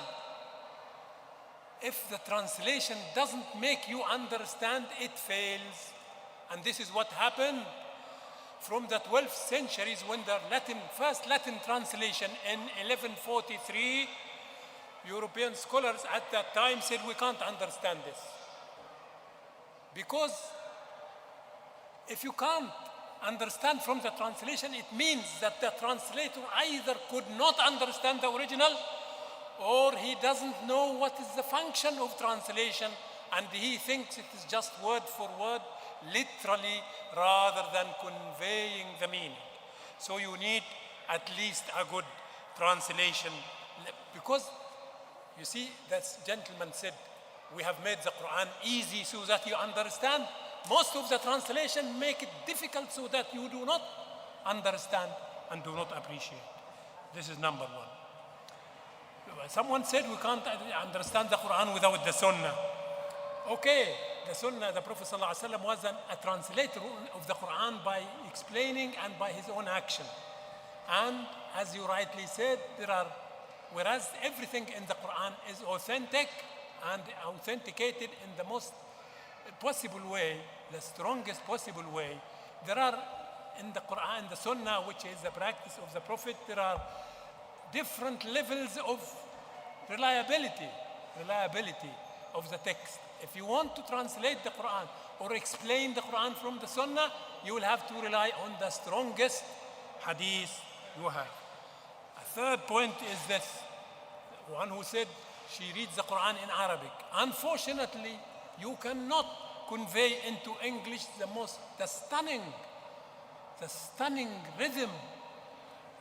If the translation doesn't make you understand, it fails. And this is what happened from the 12th centuries when the first Latin translation in 1143, European scholars at that time said, we can't understand this. Because if you can't understand from the translation, it means that the translator either could not understand the original, or he doesn't know what is the function of translation, and he thinks it is just word for word, literally, rather than conveying the meaning. So you need at least a good translation, because you see, that gentleman said, we have made the Quran easy so that you understand. Most of the translation make it difficult so that you do not understand and do not appreciate. This is number one. Someone said we can't understand the Quran without the Sunnah. Okay, the Sunnah, the Prophet ﷺ was a translator of the Quran by explaining and by his own action. And as you rightly said, whereas everything in the Quran is authentic and authenticated in the most possible way, the strongest possible way, there are in the Quran, the Sunnah, which is the practice of the Prophet, there are different levels of reliability of the text. If you want to translate the Quran or explain the Quran from the Sunnah, you will have to rely on the strongest hadith you have. A third point is this. One who said she reads the Quran in Arabic. Unfortunately, you cannot convey into English the stunning rhythm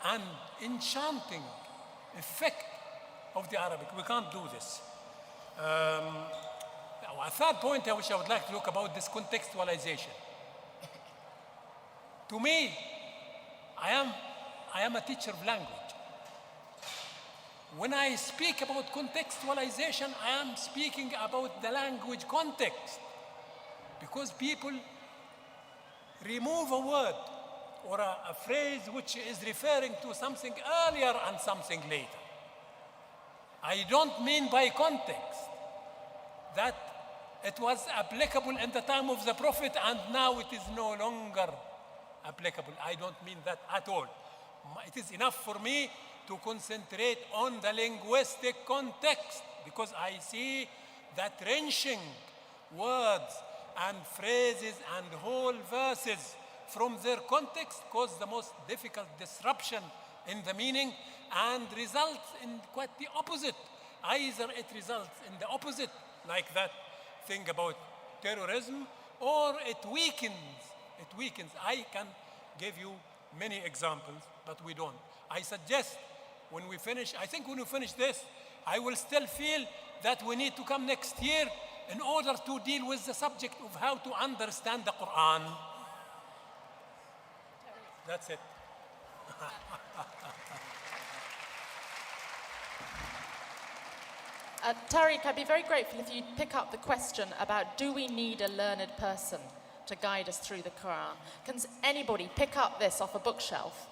and enchanting effect of the Arabic. We can't do this. A third point which I would like to talk about, this contextualization. To me, I am a teacher of language. When I speak about contextualization, I am speaking about the language context, because people remove a word or a phrase which is referring to something earlier and something later. I don't mean by context that it was applicable in the time of the Prophet and now it is no longer applicable. I don't mean that at all. It is enough for me to concentrate on the linguistic context, because I see that wrenching words and phrases and whole verses from their context cause the most difficult disruption in the meaning and results in quite the opposite. Either it results in the opposite, like that thing about terrorism, or it weakens. I can give you many examples, but we don't. I suggest when we finish this, I will still feel that we need to come next year in order to deal with the subject of how to understand the Quran. That's it. Tariq, I'd be very grateful if you'd pick up the question about, do we need a learned person to guide us through the Quran? Can anybody pick up this off a bookshelf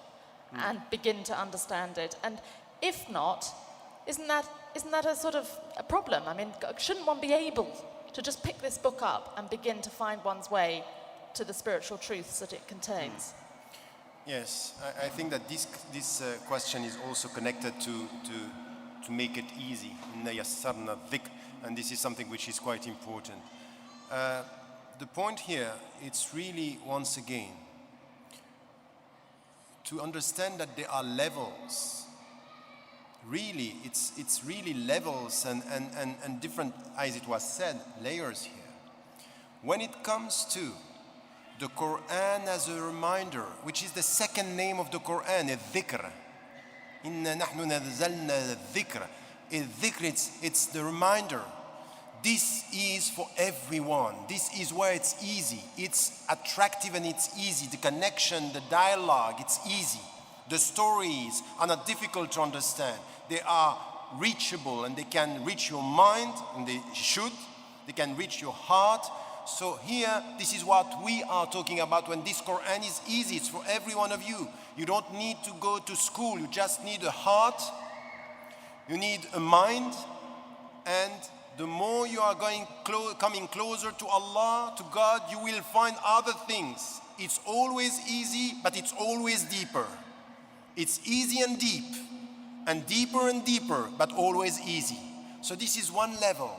and begin to understand it? And if not, isn't that a sort of a problem? I mean, shouldn't one be able to just pick this book up and begin to find one's way to the spiritual truths that it contains? Yes, I think that this question is also connected to make it easy, and this is something which is quite important. The point here, it's really, once again, to understand that there are levels. Really, it's really levels and different, as it was said, layers here. When it comes to the Quran as a reminder, which is the second name of the Quran, al-dhikr. Inna nahnu nazzalna al-dhikr. Al-dhikr, it's the reminder. This is for everyone. This is where it's easy. It's attractive and it's easy. The connection, the dialogue, it's easy. The stories are not difficult to understand. They are reachable and they can reach your mind, and they should. They can reach your heart. So here, this is what we are talking about when this Quran is easy. It's for every one of you. You don't need to go to school. You just need a heart. You need a mind. And the more you are coming closer to Allah, to God, you will find other things. It's always easy, but it's always deeper. It's easy and deeper, but always easy. So this is one level.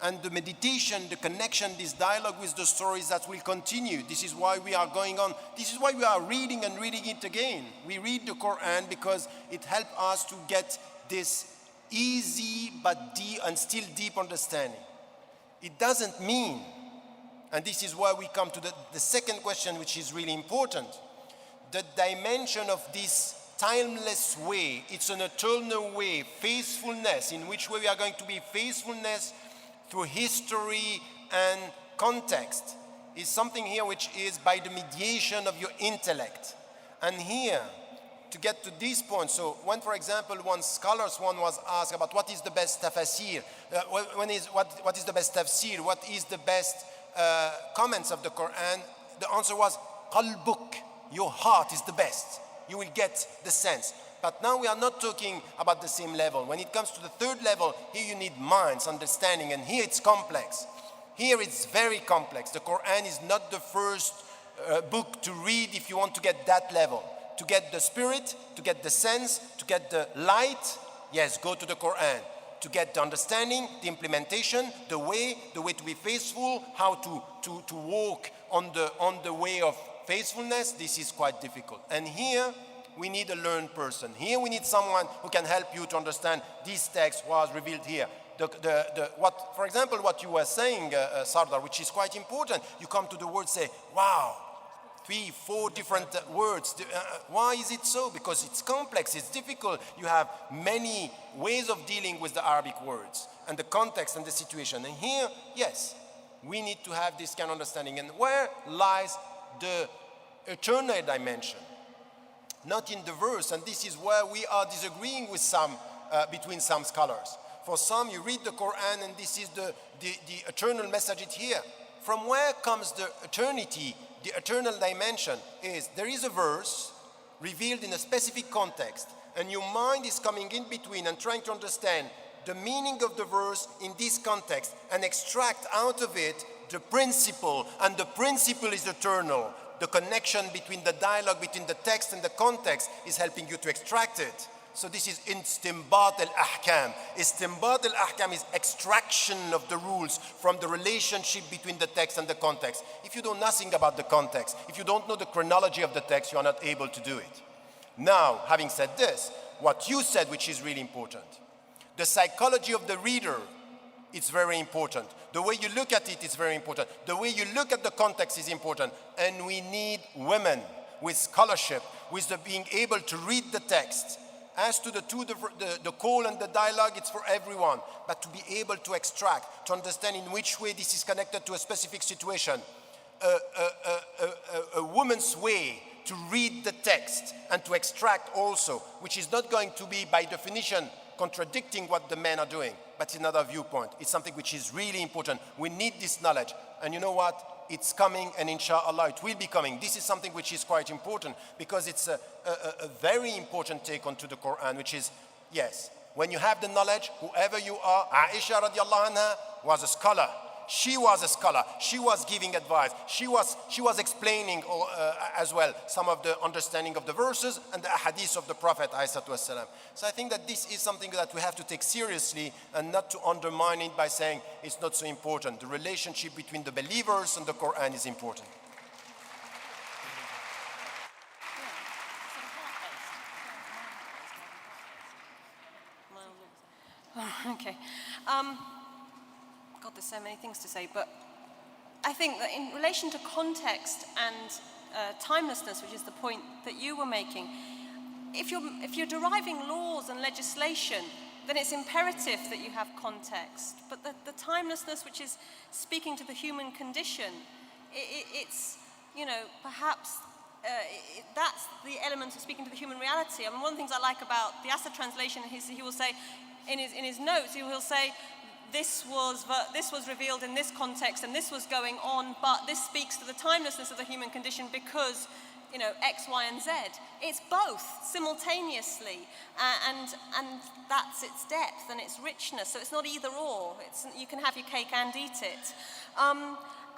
And the meditation, the connection, this dialogue with the stories that will continue. This is why we are going on. This is why we are reading and reading it again. We read the Quran because it helps us to get this easy but deep and still deep understanding. It doesn't mean, and this is why we come to the second question, which is really important, the dimension of this timeless way. It's an eternal way, faithfulness, in which way we are going to be faithfulness through history and context, is something here which is by the mediation of your intellect. And here, to get to this point, so when, for example, one was asked about what is the best tafsir, what is the best tafsir, what is the best comments of the Quran, the answer was qalbuk, your heart is the best. You will get the sense. But now we are not talking about the same level. When it comes to the third level, here you need minds, understanding, and here it's complex. Here it's very complex. The Quran is not the first book to read if you want to get that level. To get the spirit, to get the sense, to get the light, yes, go to the Quran. To get the understanding, the implementation, the way to be faithful, how to walk on the way of faithfulness, this is quite difficult. And here, we need a learned person. Here we need someone who can help you to understand this text was revealed here. For example, what you were saying, Sardar, which is quite important. You come to the word, say, wow, 3, 4 different words. Why is it so? Because it's complex, it's difficult. You have many ways of dealing with the Arabic words and the context and the situation. And here, yes, we need to have this kind of understanding. And where lies the eternal dimension? Not in the verse, and this is where we are disagreeing with between some scholars. For some, you read the Quran and this is the eternal message here. From where comes the eternity, the eternal dimension? There is a verse revealed in a specific context, and your mind is coming in between and trying to understand the meaning of the verse in this context and extract out of it the principle, and the principle is eternal. The connection between the dialogue, between the text and the context is helping you to extract it. So this is istinbat al-ahkam. Istinbat al-ahkam is extraction of the rules from the relationship between the text and the context. If you know nothing about the context, if you don't know the chronology of the text, you are not able to do it. Now, having said this, what you said, which is really important, the psychology of the reader, it's very important. The way you look at it is very important. The way you look at the context is important. And we need women with scholarship, with being able to read the text. As to the call and the dialogue, it's for everyone. But to be able to extract, to understand in which way this is connected to a specific situation. A woman's way to read the text and to extract also, which is not going to be by definition contradicting what the men are doing, but it's another viewpoint. It's something which is really important. We need this knowledge. And you know what? It's coming, and inshallah it will be coming. This is something which is quite important because it's a very important take onto the Quran, which is, yes, when you have the knowledge, whoever you are, Aisha radiallahu anha was a scholar. She was a scholar. She was giving advice. She was explaining as well some of the understanding of the verses and the ahadith of the Prophet ﷺ. So I think that this is something that we have to take seriously and not to undermine it by saying it's not so important. The relationship between the believers and the Quran is important. Okay. God, there's so many things to say, but I think that in relation to context and timelessness, which is the point that you were making, if you're deriving laws and legislation, then it's imperative that you have context. But the timelessness, which is speaking to the human condition, it's, perhaps that's the element of speaking to the human reality. I mean, one of the things I like about the Asad translation is he will say, in his notes, he'll say, this was revealed in this context and this was going on, but this speaks to the timelessness of the human condition because, you know, X, Y, and Z. It's both simultaneously, and that's its depth and its richness. So it's not either or. You can have your cake and eat it.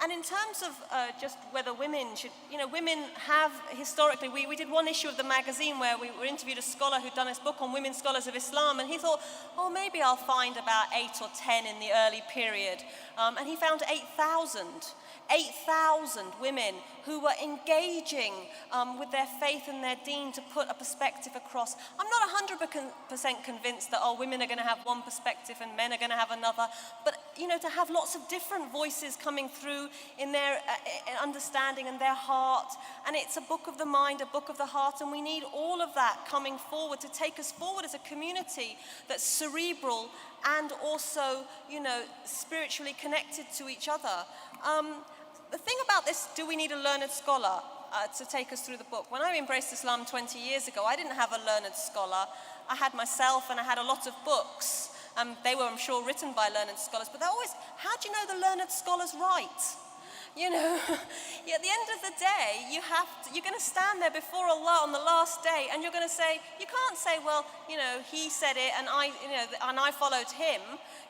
And in terms of just whether women should, you know, women have historically, we did one issue of the magazine where we interviewed a scholar who'd done his book on women scholars of Islam, and he thought, oh, maybe I'll find about 8 or 10 in the early period. And he found 8,000 women who were engaging with their faith and their deen to put a perspective across. I'm not 100% convinced that, oh, women are going to have one perspective and men are going to have another, but, you know, to have lots of different voices coming through in their understanding and their heart. And it's a book of the mind, a book of the heart, and we need all of that coming forward to take us forward as a community that's cerebral and also, you know, spiritually connected to each other. The thing about this, do we need a learned scholar to take us through the book? When I embraced Islam 20 years ago, I didn't have a learned scholar. I had myself and I had a lot of books. They were, I'm sure, written by learned scholars, but they're always, how do you know the learned scholars right? You know, at the end of the day, you're going to stand there before Allah on the last day, and you're going to say, you can't say, well, you know, he said it, and I followed him.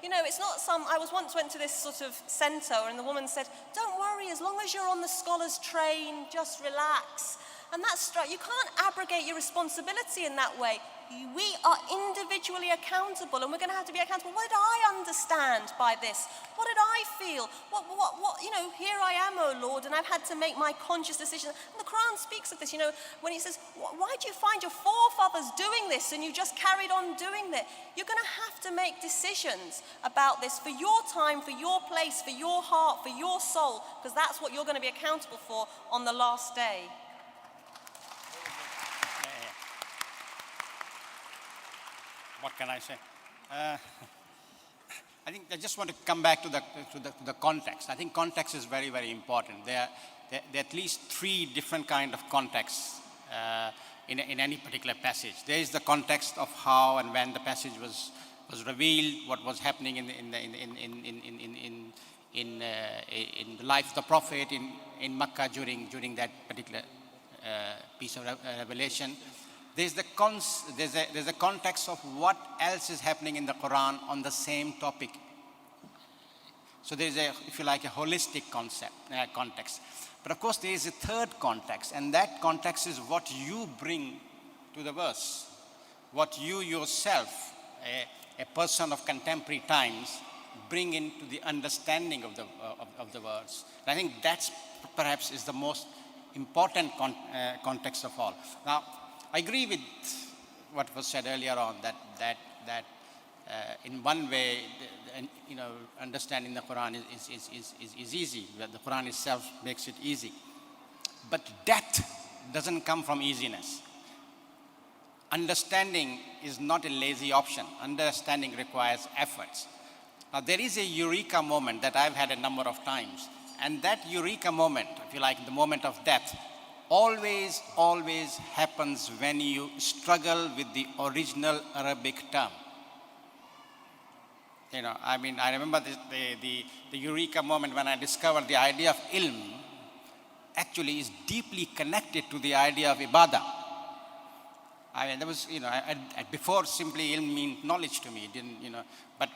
You know, it's not I once went to this sort of centre, and the woman said, don't worry, as long as you're on the scholar's train, just relax. And that's right, you can't abrogate your responsibility in that way. We are individually accountable, and we're going to have to be accountable. What did I understand by this? What did I feel? What, you know, here I am, O Lord, and I've had to make my conscious decision. And the Qur'an speaks of this, you know, when he says, why do you find your forefathers doing this and you just carried on doing that? You're going to have to make decisions about this for your time, for your place, for your heart, for your soul, because that's what you're going to be accountable for on the last day. What can I say? I think I just want to come back to the context. I think context is very, very important. There are at least 3 different kind of contexts in any particular passage. There is the context of how and when the passage was revealed, what was happening in the life of the Prophet in Makkah during that particular piece of revelation. There's a context of what else is happening in the Quran on the same topic. So there's if you like, a holistic context. But of course, there is a third context, and that context is what you bring to the verse, what you yourself, a person of contemporary times, bring into the understanding of the verse. And I think that's perhaps is the most important context of all. Now, I agree with what was said earlier on that in one way, you know, understanding the Quran is easy. The Quran itself makes it easy. But depth doesn't come from easiness. Understanding is not a lazy option. Understanding requires efforts. Now, there is a eureka moment that I've had a number of times. And that eureka moment, if you like, the moment of depth, always happens when you struggle with the original Arabic term. You know, I mean, I remember the eureka moment when I discovered the idea of ilm actually is deeply connected to the idea of ibadah. I mean, there was, you know, before simply ilm meant knowledge to me. It didn't, you know, but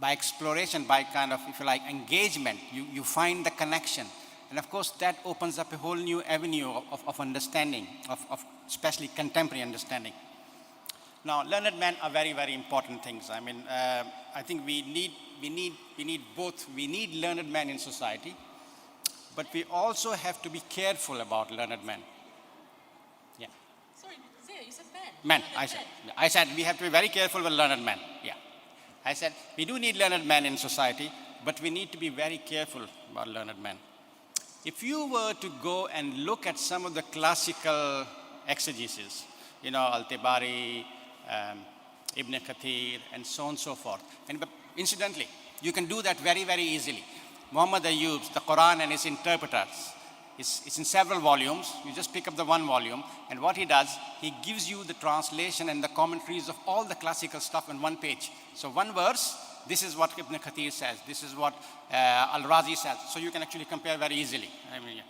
by exploration, by kind of, if you like, engagement, you find the connection. And of course, that opens up a whole new avenue of understanding, of especially contemporary understanding. Now, learned men are very, very important things. I mean, I think we need both. We need learned men in society, but we also have to be careful about learned men. Yeah. Sorry, Zia, you said men. I said we have to be very careful with learned men. Yeah. I said we do need learned men in society, but we need to be very careful about learned men. If you were to go and look at some of the classical exegesis, you know, Al-Tabari, Ibn Kathir, and so on and so forth. And incidentally, you can do that very, very easily. Muhammad Ayyub's The Quran and its Interpreters It's in several volumes. You just pick up the one volume, and what he does, he gives you the translation and the commentaries of all the classical stuff in one page. So one verse, this is what Ibn Kathir says, this is what Al-Razi says, so you can actually compare very easily. I mean,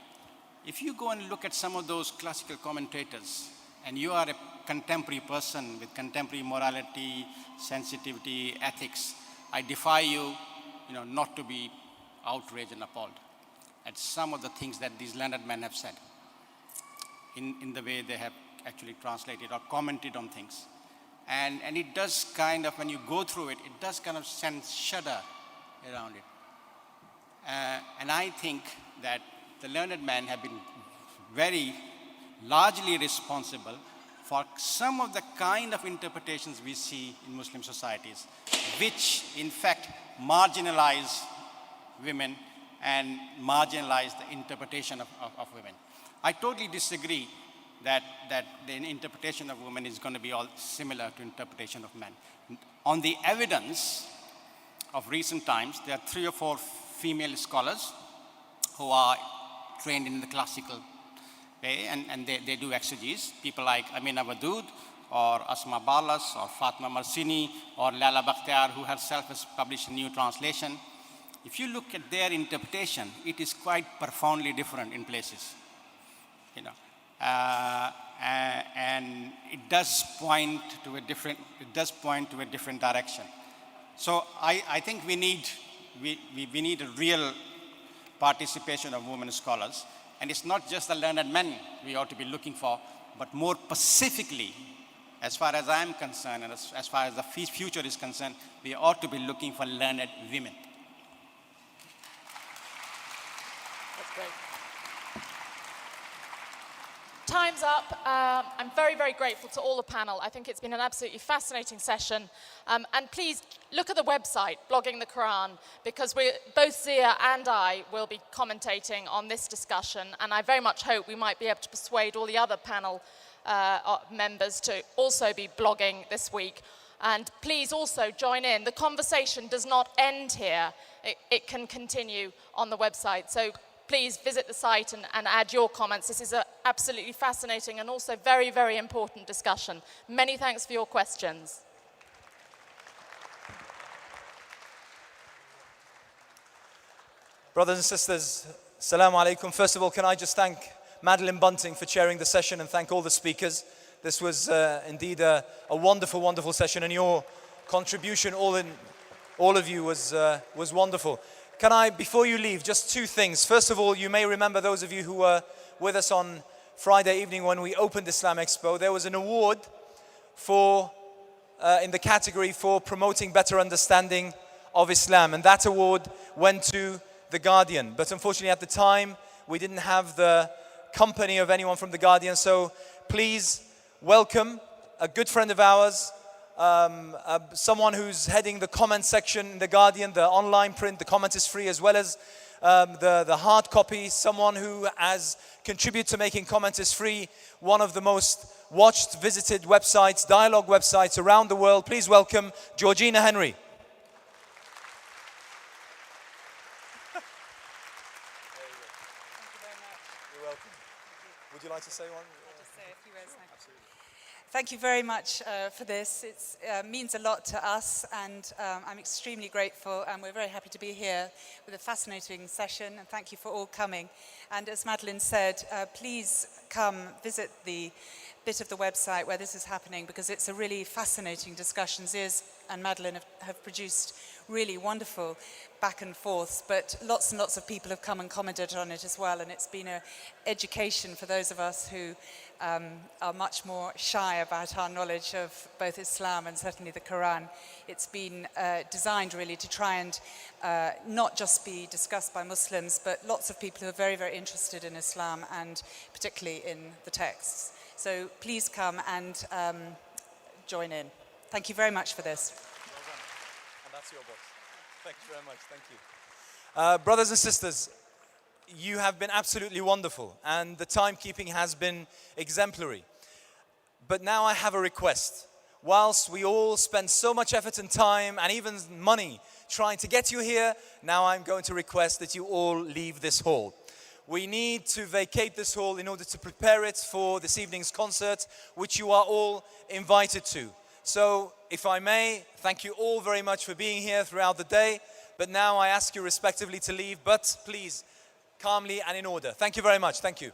if you go and look at some of those classical commentators, and you are a contemporary person with contemporary morality, sensitivity, ethics, I defy you, not to be outraged and appalled at some of the things that these learned men have said in the way they have actually translated or commented on things. And it does kind of, when you go through it, it does kind of send shudder around it. And I think that the learned men have been very largely responsible for some of the kind of interpretations we see in Muslim societies, which in fact marginalize women and marginalize the interpretation of women. I totally disagree that the interpretation of women is going to be all similar to interpretation of men. On the evidence of recent times, there are 3 or 4 female scholars who are trained in the classical way, and they do exegesis. People like Amina Wadood, or Asma Balas, or Fatma Marsini, or Lala Bakhtiar, who herself has published a new translation. If you look at their interpretation, it is quite profoundly different in places. And it does point to a different direction. So I think we need a real participation of women scholars, and it's not just the learned men we ought to be looking for, but more specifically, as far as I'm concerned, and as far as the future is concerned, we ought to be looking for learned women. That's great. Time's up. I'm very, very grateful to all the panel. I think it's been an absolutely fascinating session. And please look at the website, Blogging the Qur'an, because both Zia and I will be commentating on this discussion. And I very much hope we might be able to persuade all the other panel members to also be blogging this week. And please also join in. The conversation does not end here. It can continue on the website. So please visit the site and add your comments. This is an absolutely fascinating and also very, very important discussion. Many thanks for your questions. Brothers and sisters, Assalamu alaikum. First of all, can I just thank Madeline Bunting for chairing the session and thank all the speakers. This was indeed a wonderful, wonderful session, and your contribution, all of you, was wonderful. Can I, before you leave, just 2 things. First of all, you may remember, those of you who were with us on Friday evening when we opened Islam Expo, there was an award in the category for promoting better understanding of Islam, and that award went to The Guardian. But unfortunately at the time, we didn't have the company of anyone from The Guardian, so please welcome a good friend of ours, someone who's heading the comment section in The Guardian, the online print. The comment is free, as well as the hard copy, someone who has contributed to making Comment is Free one of the most watched, visited websites, dialogue websites around the world. Please welcome Georgina Henry. You're welcome. Would you like to say one? I'll just say a few words now. Absolutely. Thank you very much for this. It means a lot to us, and I'm extremely grateful, and we're very happy to be here with a fascinating session, and thank you for all coming. And as Madeline said, please come visit the bit of the website where this is happening, because it's a really fascinating discussion. Ziz and Madeline have produced really wonderful back and forths, but lots and lots of people have come and commented on it as well, and it's been an education for those of us who are much more shy about our knowledge of both Islam and certainly the Quran. It's been designed really to try and not just be discussed by Muslims, but lots of people who are very, very interested in Islam and particularly in the texts. So please come and join in. Thank you very much for this. Well done. And that's your box. Thank you very much. Thank you. Brothers and sisters, you have been absolutely wonderful, and the timekeeping has been exemplary. But now I have a request. Whilst we all spend so much effort and time and even money trying to get you here, now I'm going to request that you all leave this hall. We need to vacate this hall in order to prepare it for this evening's concert, which you are all invited to. So, if I may, thank you all very much for being here throughout the day. But now I ask you respectively to leave, but please, calmly and in order. Thank you very much. Thank you.